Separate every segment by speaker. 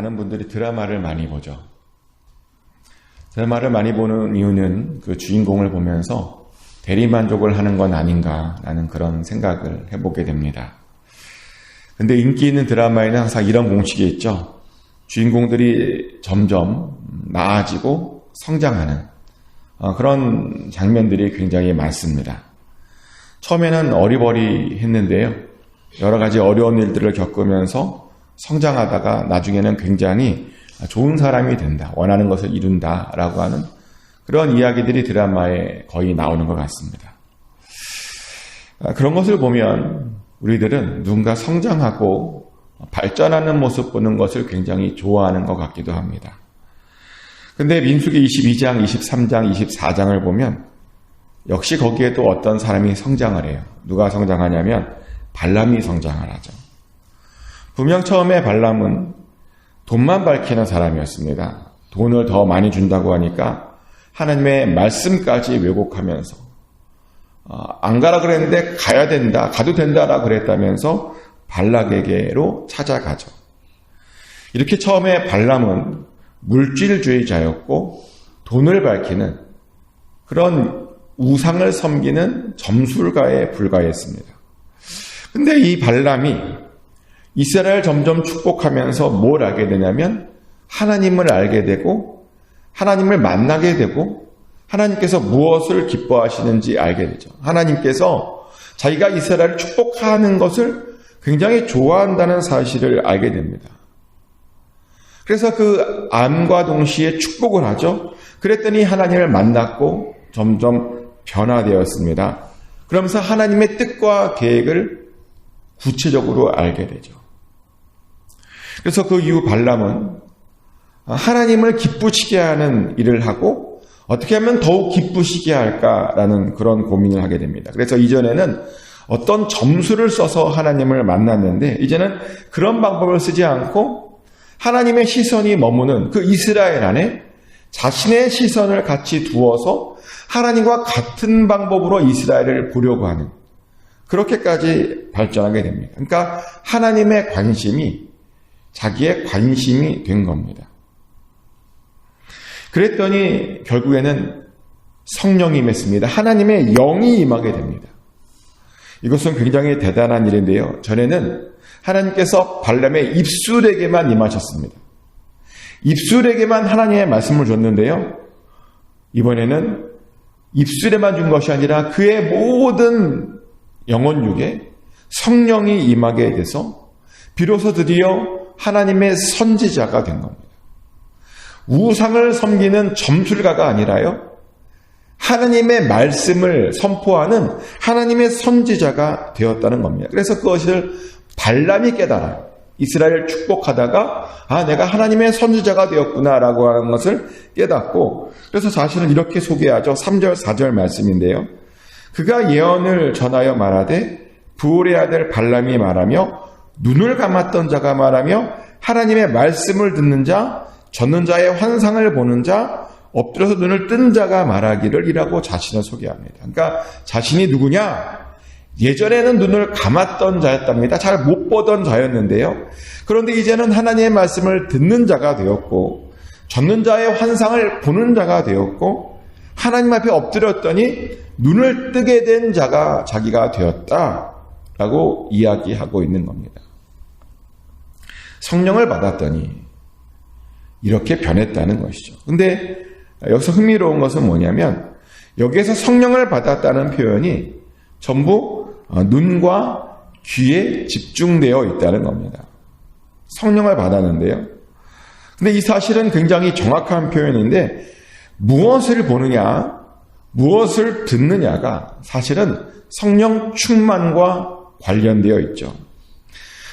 Speaker 1: 많은 분들이 드라마를 많이 보죠. 드라마를 많이 보는 이유는 그 주인공을 보면서 대리만족을 하는 건 아닌가라는 그런 생각을 해보게 됩니다. 근데 인기 있는 드라마에는 항상 이런 공식이 있죠. 주인공들이 점점 나아지고 성장하는 그런 장면들이 굉장히 많습니다. 처음에는 어리버리했는데요. 여러 가지 어려운 일들을 겪으면서 성장하다가 나중에는 굉장히 좋은 사람이 된다, 원하는 것을 이룬다라고 하는 그런 이야기들이 드라마에 거의 나오는 것 같습니다. 그런 것을 보면 우리들은 누군가 성장하고 발전하는 모습 보는 것을 굉장히 좋아하는 것 같기도 합니다. 근데 민수기 22장, 23장, 24장을 보면 역시 거기에도 어떤 사람이 성장을 해요. 누가 성장하냐면 발람이 성장을 하죠. 분명 처음에 발람은 돈만 밝히는 사람이었습니다. 돈을 더 많이 준다고 하니까 하나님의 말씀까지 왜곡하면서 안 가라 그랬는데 가야 된다, 가도 된다라고 그랬다면서 발락에게로 찾아가죠. 이렇게 처음에 발람은 물질주의자였고 돈을 밝히는 그런 우상을 섬기는 점술가에 불과했습니다. 근데 이 발람이 이스라엘을 점점 축복하면서 뭘 알게 되냐면 하나님을 알게 되고 하나님을 만나게 되고 하나님께서 무엇을 기뻐하시는지 알게 되죠. 하나님께서 자기가 이스라엘을 축복하는 것을 굉장히 좋아한다는 사실을 알게 됩니다. 그래서 그 암과 동시에 축복을 하죠. 그랬더니 하나님을 만났고 점점 변화되었습니다. 그러면서 하나님의 뜻과 계획을 구체적으로 알게 되죠. 그래서 그 이후 발람은 하나님을 기쁘시게 하는 일을 하고 어떻게 하면 더욱 기쁘시게 할까라는 그런 고민을 하게 됩니다. 그래서 이전에는 어떤 점수를 써서 하나님을 만났는데 이제는 그런 방법을 쓰지 않고 하나님의 시선이 머무는 그 이스라엘 안에 자신의 시선을 같이 두어서 하나님과 같은 방법으로 이스라엘을 보려고 하는 그렇게까지 발전하게 됩니다. 그러니까 하나님의 관심이 자기의 관심이 된 겁니다. 그랬더니 결국에는 성령이 임했습니다. 하나님의 영이 임하게 됩니다. 이것은 굉장히 대단한 일인데요. 전에는 하나님께서 발람의 입술에게만 임하셨습니다. 입술에게만 하나님의 말씀을 줬는데요. 이번에는 입술에만 준 것이 아니라 그의 모든 영혼육에 성령이 임하게 돼서 비로소 드디어 하나님의 선지자가 된 겁니다. 우상을 섬기는 점술가가 아니라요. 하나님의 말씀을 선포하는 하나님의 선지자가 되었다는 겁니다. 그래서 그것을 발람이 깨달아요. 이스라엘을 축복하다가 내가 하나님의 선지자가 되었구나라고 하는 것을 깨닫고 그래서 자신을 이렇게 소개하죠. 3절 4절 말씀인데요. 그가 예언을 전하여 말하되 부올의 아들 발람이 말하며 눈을 감았던 자가 말하며 하나님의 말씀을 듣는 자 젖는 자의 환상을 보는 자 엎드려서 눈을 뜬 자가 말하기를 이라고 자신을 소개합니다. 그러니까 자신이 누구냐? 예전에는 눈을 감았던 자였답니다. 잘 못 보던 자였는데요. 그런데 이제는 하나님의 말씀을 듣는 자가 되었고 젖는 자의 환상을 보는 자가 되었고 하나님 앞에 엎드렸더니 눈을 뜨게 된 자가 자기가 되었다라고 이야기하고 있는 겁니다. 성령을 받았더니 이렇게 변했다는 것이죠. 근데 여기서 흥미로운 것은 뭐냐면 여기에서 성령을 받았다는 표현이 전부 눈과 귀에 집중되어 있다는 겁니다. 성령을 받았는데요. 근데 이 사실은 굉장히 정확한 표현인데 무엇을 보느냐, 무엇을 듣느냐가 사실은 성령 충만과 관련되어 있죠.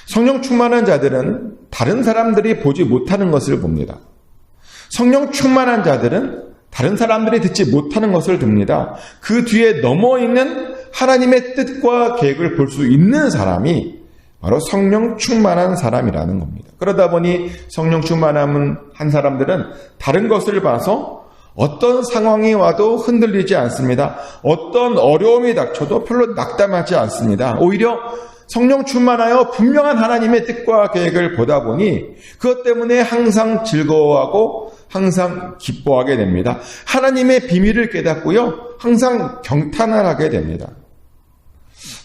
Speaker 1: 성령 충만한 자들은 다른 사람들이 보지 못하는 것을 봅니다. 성령 충만한 자들은 다른 사람들이 듣지 못하는 것을 듭니다. 그 뒤에 넘어있는 하나님의 뜻과 계획을 볼 수 있는 사람이 바로 성령 충만한 사람이라는 겁니다. 그러다 보니 성령 충만한 사람들은 다른 것을 봐서 어떤 상황이 와도 흔들리지 않습니다. 어떤 어려움이 닥쳐도 별로 낙담하지 않습니다. 오히려 성령 충만하여 분명한 하나님의 뜻과 계획을 보다 보니 그것 때문에 항상 즐거워하고 항상 기뻐하게 됩니다. 하나님의 비밀을 깨닫고요. 항상 경탄을 하게 됩니다.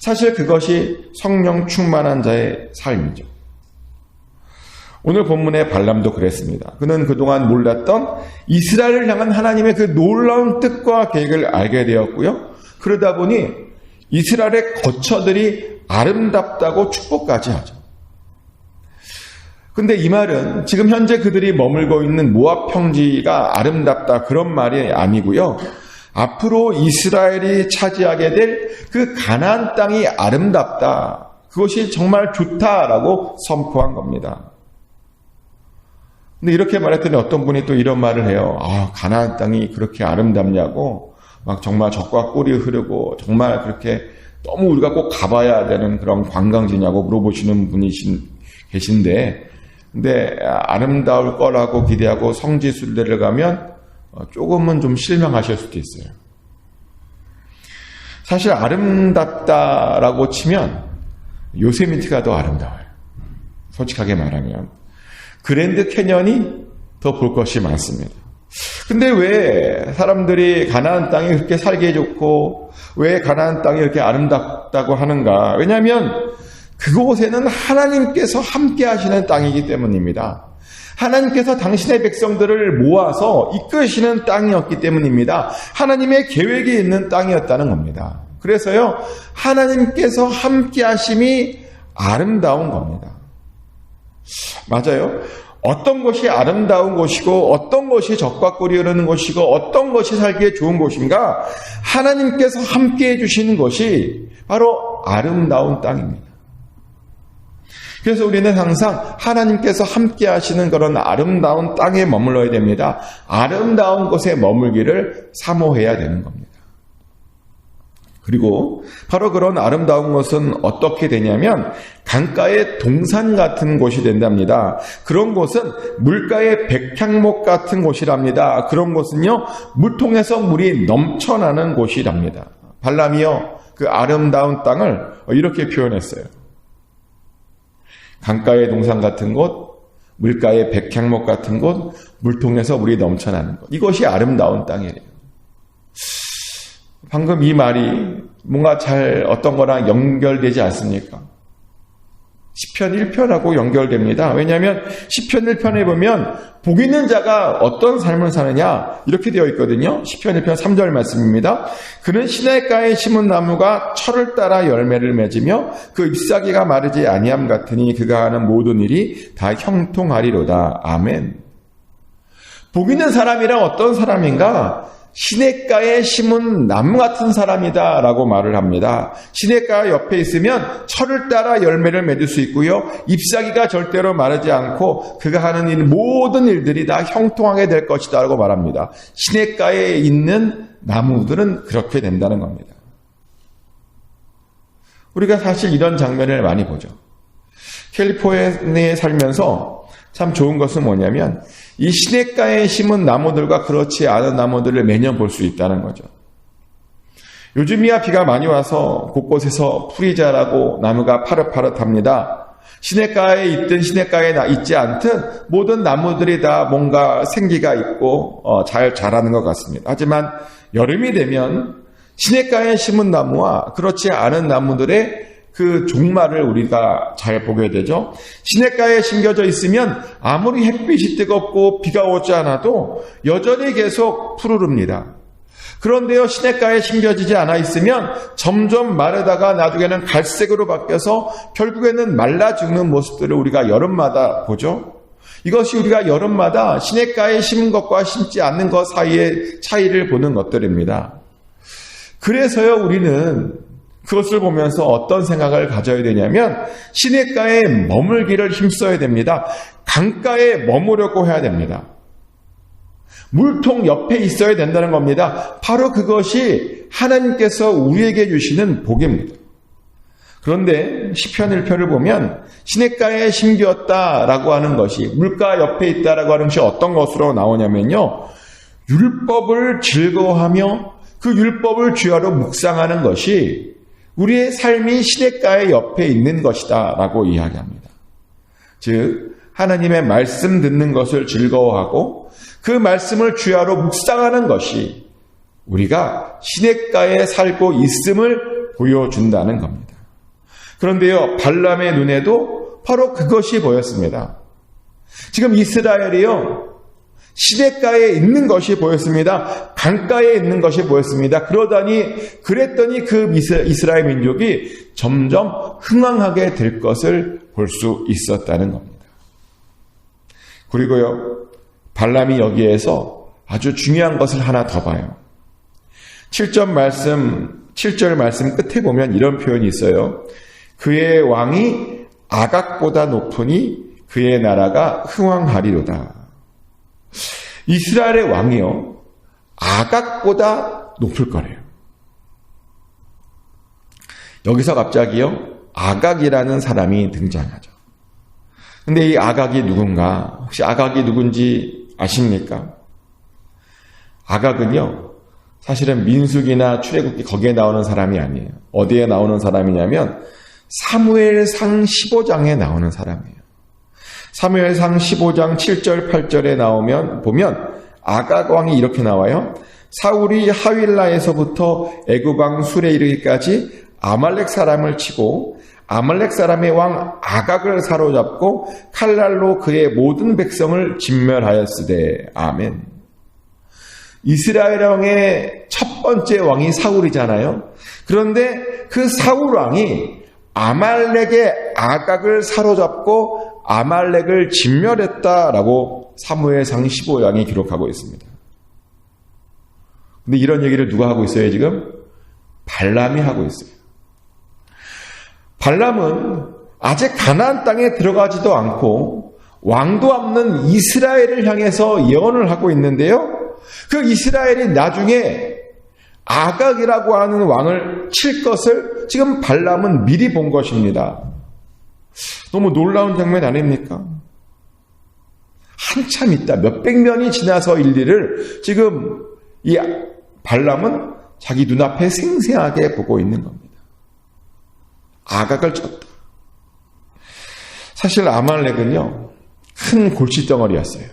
Speaker 1: 사실 그것이 성령 충만한 자의 삶이죠. 오늘 본문의 발람도 그랬습니다. 그는 그동안 몰랐던 이스라엘을 향한 하나님의 그 놀라운 뜻과 계획을 알게 되었고요. 그러다 보니 이스라엘의 거처들이 아름답다고 축복까지 하죠. 근데 이 말은 지금 현재 그들이 머물고 있는 모압 평지가 아름답다 그런 말이 아니고요. 앞으로 이스라엘이 차지하게 될 그 가나안 땅이 아름답다. 그것이 정말 좋다라고 선포한 겁니다. 근데 이렇게 말했더니 어떤 분이 또 이런 말을 해요. 가나안 땅이 그렇게 아름답냐고 막 정말 젖과 꿀이 흐르고 정말 그렇게 너무 우리가 꼭 가봐야 되는 그런 관광지냐고 물어보시는 분이 계신데 근데 아름다울 거라고 기대하고 성지순례를 가면 조금은 좀 실망하실 수도 있어요. 사실 아름답다라고 치면 요세미티가 더 아름다워요. 솔직하게 말하면. 그랜드 캐년이 더 볼 것이 많습니다. 근데 왜 사람들이 가나안 땅이 그렇게 살기 좋고 왜 가나안 땅이 이렇게 아름답다고 하는가? 왜냐하면 그곳에는 하나님께서 함께 하시는 땅이기 때문입니다. 하나님께서 당신의 백성들을 모아서 이끄시는 땅이었기 때문입니다. 하나님의 계획이 있는 땅이었다는 겁니다. 그래서요, 하나님께서 함께 하심이 아름다운 겁니다. 맞아요. 어떤 것이 아름다운 곳이고 어떤 것이 젖과 꿀이 흐르는 곳이고 어떤 것이 살기에 좋은 곳인가? 하나님께서 함께 해주시는 것이 바로 아름다운 땅입니다. 그래서 우리는 항상 하나님께서 함께 하시는 그런 아름다운 땅에 머물러야 됩니다. 아름다운 곳에 머물기를 사모해야 되는 겁니다. 그리고 바로 그런 아름다운 곳은 어떻게 되냐면 강가의 동산 같은 곳이 된답니다. 그런 곳은 물가의 백향목 같은 곳이랍니다. 그런 곳은요, 물통에서 물이 넘쳐나는 곳이랍니다. 발람이요, 그 아름다운 땅을 이렇게 표현했어요. 강가의 동산 같은 곳, 물가의 백향목 같은 곳, 물통에서 물이 넘쳐나는 곳. 이것이 아름다운 땅이래요. 방금 이 말이 뭔가 잘 어떤 거랑 연결되지 않습니까? 시편 1편하고 연결됩니다. 왜냐하면 시편 1편에 보면 복 있는 자가 어떤 삶을 사느냐 이렇게 되어 있거든요. 시편 1편 3절 말씀입니다. 그는 시냇가에 심은 나무가 철을 따라 열매를 맺으며 그 잎사귀가 마르지 아니함 같으니 그가 하는 모든 일이 다 형통하리로다. 아멘. 복 있는 사람이란 어떤 사람인가? 시냇가에 심은 나무 같은 사람이다 라고 말을 합니다. 시냇가 옆에 있으면 철을 따라 열매를 맺을 수 있고요. 잎사귀가 절대로 마르지 않고 그가 하는 모든 일들이 다 형통하게 될 것이다 라고 말합니다. 시냇가에 있는 나무들은 그렇게 된다는 겁니다. 우리가 사실 이런 장면을 많이 보죠. 캘리포니아에 살면서 참 좋은 것은 뭐냐면 이 시냇가에 심은 나무들과 그렇지 않은 나무들을 매년 볼 수 있다는 거죠. 요즘이야 비가 많이 와서 곳곳에서 풀이 자라고 나무가 파릇파릇합니다. 시냇가에 있든 시냇가에 있지 않든 모든 나무들이 다 뭔가 생기가 있고 잘 자라는 것 같습니다. 하지만 여름이 되면 시냇가에 심은 나무와 그렇지 않은 나무들의 그 종말을 우리가 잘 보게 되죠. 시냇가에 심겨져 있으면 아무리 햇빛이 뜨겁고 비가 오지 않아도 여전히 계속 푸르릅니다. 그런데요, 시냇가에 심겨지지 않아 있으면 점점 마르다가 나중에는 갈색으로 바뀌어서 결국에는 말라 죽는 모습들을 우리가 여름마다 보죠. 이것이 우리가 여름마다 시냇가에 심은 것과 심지 않는 것 사이의 차이를 보는 것들입니다. 그래서요, 우리는 그것을 보면서 어떤 생각을 가져야 되냐면 시냇가에 머물기를 힘써야 됩니다. 강가에 머무려고 해야 됩니다. 물통 옆에 있어야 된다는 겁니다. 바로 그것이 하나님께서 우리에게 주시는 복입니다. 그런데 시편 1편을 보면 시냇가에 심겼다라고 하는 것이 물가 옆에 있다라고 하는 것이 어떤 것으로 나오냐면요. 율법을 즐거워하며 그 율법을 주야로 묵상하는 것이 우리의 삶이 시냇가의 옆에 있는 것이다 라고 이야기합니다. 즉 하나님의 말씀 듣는 것을 즐거워하고 그 말씀을 주야로 묵상하는 것이 우리가 시냇가에 살고 있음을 보여준다는 겁니다. 그런데요, 발람의 눈에도 바로 그것이 보였습니다. 지금 이스라엘이요, 시냇가에 있는 것이 보였습니다. 강가에 있는 것이 보였습니다. 그랬더니 그 이스라엘 민족이 점점 흥왕하게 될 것을 볼 수 있었다는 겁니다. 그리고요, 발람이 여기에서 아주 중요한 것을 하나 더 봐요. 7절 말씀 끝에 보면 이런 표현이 있어요. 그의 왕이 아각보다 높으니 그의 나라가 흥왕하리로다. 이스라엘의 왕이요, 아각보다 높을 거래요. 여기서 갑자기요, 아각이라는 사람이 등장하죠. 근데 이 아각이 누군가, 혹시 아각이 누군지 아십니까? 아각은요, 사실은 민수기나 출애굽기 거기에 나오는 사람이 아니에요. 어디에 나오는 사람이냐면 사무엘상 15장에 나오는 사람이에요. 사무엘상 15장 7절 8절에 보면 아각 왕이 이렇게 나와요. 사울이 하윌라에서부터 애굽 왕 술에 이르기까지 아말렉 사람을 치고 아말렉 사람의 왕 아각을 사로잡고 칼날로 그의 모든 백성을 진멸하였으되. 아멘. 이스라엘 왕의 첫 번째 왕이 사울이잖아요. 그런데 그 사울 왕이 아말렉의 아각을 사로잡고 아말렉을 진멸했다라고 사무엘상 15장이 기록하고 있습니다. 근데 이런 얘기를 누가 하고 있어요, 지금? 발람이 하고 있어요. 발람은 아직 가나안 땅에 들어가지도 않고 왕도 없는 이스라엘을 향해서 예언을 하고 있는데요. 그 이스라엘이 나중에 아각이라고 하는 왕을 칠 것을 지금 발람은 미리 본 것입니다. 너무 놀라운 장면 아닙니까? 한참 있다, 몇백 년이 지나서일 일을 지금 이 발람은 자기 눈앞에 생생하게 보고 있는 겁니다. 아각을 쳤다. 사실 아말렉은요, 큰 골칫덩어리였어요.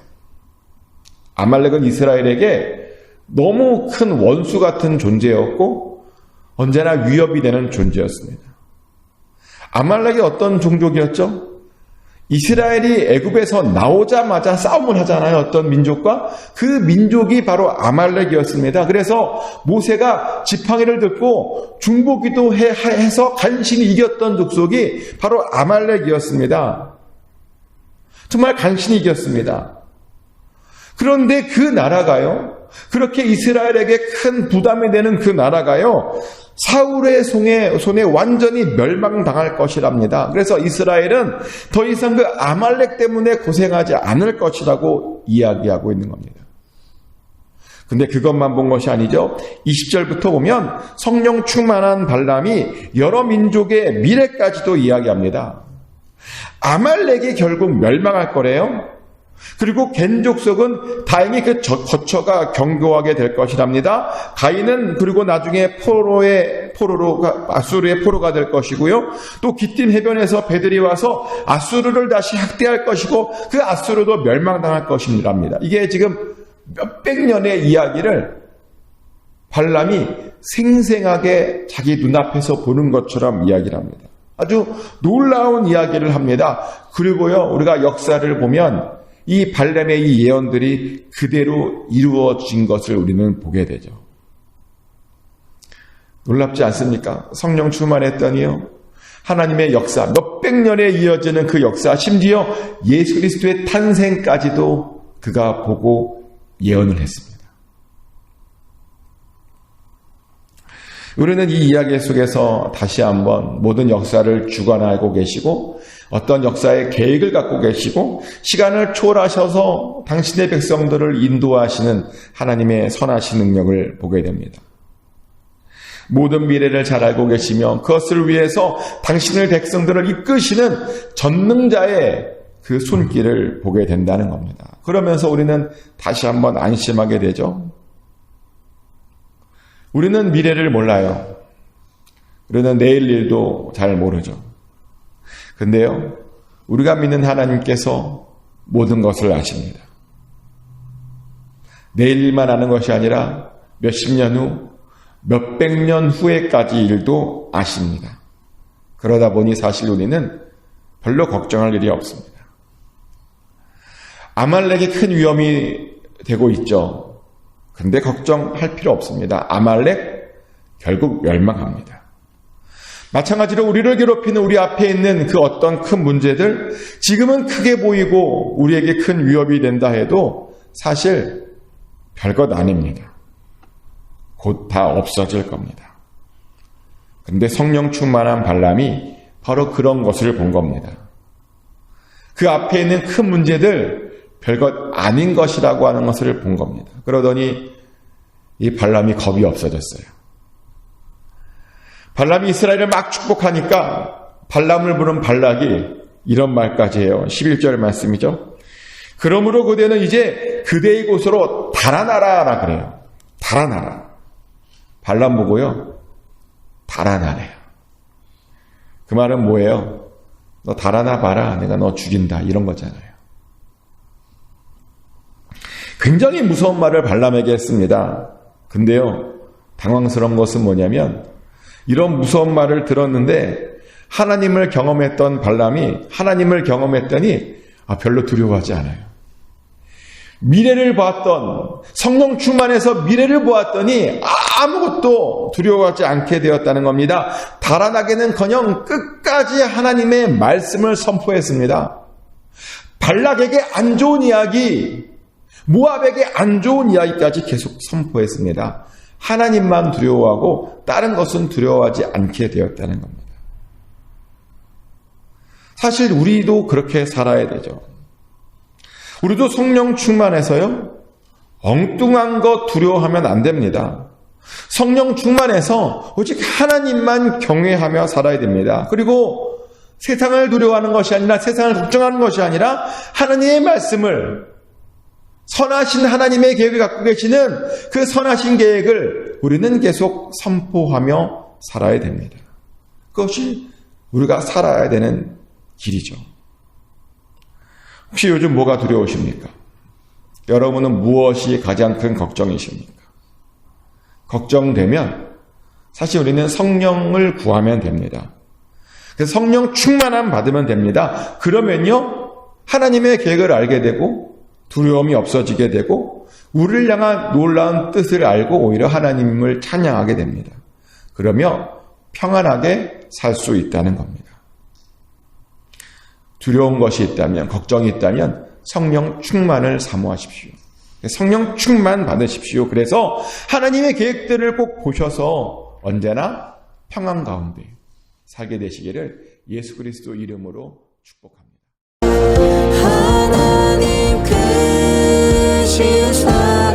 Speaker 1: 아말렉은 이스라엘에게 너무 큰 원수 같은 존재였고 언제나 위협이 되는 존재였습니다. 아말렉이 어떤 종족이었죠? 이스라엘이 애굽에서 나오자마자 싸움을 하잖아요. 어떤 민족과. 그 민족이 바로 아말렉이었습니다. 그래서 모세가 지팡이를 듣고 중보기도 해서 간신히 이겼던 족속이 바로 아말렉이었습니다. 정말 간신히 이겼습니다. 그런데 그 나라가요, 그렇게 이스라엘에게 큰 부담이 되는 그 나라가요, 사울의 손에 완전히 멸망당할 것이랍니다. 그래서 이스라엘은 더 이상 그 아말렉 때문에 고생하지 않을 것이라고 이야기하고 있는 겁니다. 근데 그것만 본 것이 아니죠. 20절부터 보면 성령 충만한 발람이 여러 민족의 미래까지도 이야기합니다. 아말렉이 결국 멸망할 거래요. 그리고 겐족속은 다행히 그 거처가 견고하게 될 것이랍니다. 가인은 그리고 나중에 아수르의 포로가 될 것이고요. 또 기띔 해변에서 배들이 와서 아수르를 다시 학대할 것이고 그 아수르도 멸망당할 것이랍니다. 이게 지금 몇백 년의 이야기를 발람이 생생하게 자기 눈앞에서 보는 것처럼 이야기를 합니다. 아주 놀라운 이야기를 합니다. 그리고요, 우리가 역사를 보면 이 발람의 이 예언들이 그대로 이루어진 것을 우리는 보게 되죠. 놀랍지 않습니까? 성령 충만했더니요, 하나님의 역사, 몇백 년에 이어지는 그 역사, 심지어 예수 그리스도의 탄생까지도 그가 보고 예언을 했습니다. 우리는 이 이야기 속에서 다시 한번 모든 역사를 주관하고 계시고 어떤 역사의 계획을 갖고 계시고 시간을 초월하셔서 당신의 백성들을 인도하시는 하나님의 선하신 능력을 보게 됩니다. 모든 미래를 잘 알고 계시며 그것을 위해서 당신의 백성들을 이끄시는 전능자의 그 손길을 보게 된다는 겁니다. 그러면서 우리는 다시 한번 안심하게 되죠. 우리는 미래를 몰라요. 우리는 내일 일도 잘 모르죠. 근데요, 우리가 믿는 하나님께서 모든 것을 아십니다. 내일 일만 아는 것이 아니라 몇십 년 후, 몇백 년 후에까지 일도 아십니다. 그러다 보니 사실 우리는 별로 걱정할 일이 없습니다. 아말렉이 큰 위험이 되고 있죠. 근데 걱정할 필요 없습니다. 아말렉 결국 멸망합니다. 마찬가지로 우리를 괴롭히는 우리 앞에 있는 그 어떤 큰 문제들, 지금은 크게 보이고 우리에게 큰 위협이 된다 해도 사실 별것 아닙니다. 곧 다 없어질 겁니다. 근데 성령 충만한 발람이 바로 그런 것을 본 겁니다. 그 앞에 있는 큰 문제들, 별것 아닌 것이라고 하는 것을 본 겁니다. 그러더니 이 발람이 겁이 없어졌어요. 발람이 이스라엘을 막 축복하니까 발람을 부른 발락이 이런 말까지 해요. 11절 말씀이죠. 그러므로 그대는 이제 그대의 곳으로 달아나라 그래요. 달아나라. 발람 보고요, 달아나래요. 그 말은 뭐예요? 너 달아나 봐라. 내가 너 죽인다. 이런 거잖아요. 굉장히 무서운 말을 발람에게 했습니다. 근데요, 당황스러운 것은 뭐냐면 이런 무서운 말을 들었는데 하나님을 경험했던 발람이 하나님을 경험했더니 별로 두려워하지 않아요. 미래를 봤던, 성령 충만해서 미래를 보았더니 아무것도 두려워하지 않게 되었다는 겁니다. 달아나게는커녕 끝까지 하나님의 말씀을 선포했습니다. 발락에게 안 좋은 이야기, 모압에게 안 좋은 이야기까지 계속 선포했습니다. 하나님만 두려워하고 다른 것은 두려워하지 않게 되었다는 겁니다. 사실 우리도 그렇게 살아야 되죠. 우리도 성령 충만해서요, 엉뚱한 것 두려워하면 안 됩니다. 성령 충만해서 오직 하나님만 경외하며 살아야 됩니다. 그리고 세상을 두려워하는 것이 아니라, 세상을 걱정하는 것이 아니라 하나님의 말씀을, 선하신 하나님의 계획을 갖고 계시는 그 선하신 계획을 우리는 계속 선포하며 살아야 됩니다. 그것이 우리가 살아야 되는 길이죠. 혹시 요즘 뭐가 두려우십니까? 여러분은 무엇이 가장 큰 걱정이십니까? 걱정되면 사실 우리는 성령을 구하면 됩니다. 그래서 성령 충만함 받으면 됩니다. 그러면요, 하나님의 계획을 알게 되고 두려움이 없어지게 되고 우리를 향한 놀라운 뜻을 알고 오히려 하나님을 찬양하게 됩니다. 그러며 평안하게 살 수 있다는 겁니다. 두려운 것이 있다면, 걱정이 있다면 성령 충만을 사모하십시오. 성령 충만 받으십시오. 그래서 하나님의 계획들을 꼭 보셔서 언제나 평안 가운데 살게 되시기를 예수 그리스도 이름으로 축복합니다.
Speaker 2: 하나님 크신 사랑